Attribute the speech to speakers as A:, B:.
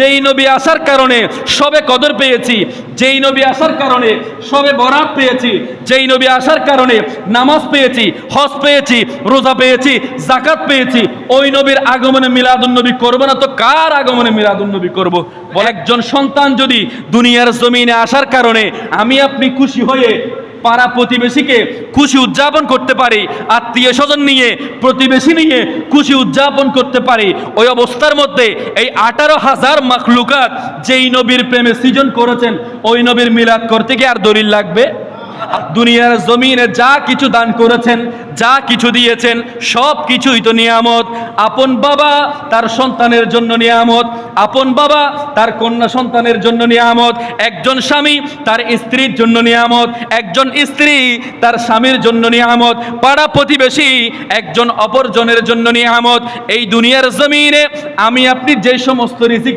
A: যেই নবী আসার কারণে সবে কদর পেয়েছি, যেই নবী আসার কারণে সবে বরাত পেয়েছি, যেই নবী আসার কারণে নামাজ পেয়েছি, হজ পেয়েছি, রোজা পেয়েছি, যাকাত পেয়েছি, ওই নবীর আগমনে মিলাদুন নবী করব না তো কার আগমনে মিলাদুন নবী করব? বলে একজন সন্তান যদি দুনিয়ার জমিনে আসার কারণে আমি আপনি খুশি হয়ে পাড়া প্রতিবেশীকে খুশি উদযাপন করতে পারি, আত্মীয় স্বজন নিয়ে প্রতিবেশী নিয়ে খুশি উদযাপন করতে পারি, ওই অবস্থার মধ্যে এই 18,000 মাখলুকাত যেই নবীর প্রেমে সৃজন করেছেন ওই নবীর মিলাদ করতে কি আর দলিল লাগবে? দুনিয়ার জমিনে যা কিছু দান করেছেন, যা কিছু দিয়েছেন, সব কিছুই তো নিয়ামত। আপন বাবা তার সন্তানের জন্য নিয়ামত, আপন বাবা তার কন্যা সন্তানের জন্য নিয়ামত, একজন স্বামী তার স্ত্রীর জন্য নিয়ামত, একজন স্ত্রী তার স্বামীর জন্য নিয়ামত, পাড়া প্রতিবেশী একজন অপরজনের জন্য নিয়ামত। এই দুনিয়ার জমিনে আমি আপনি যে সমস্ত রিজিক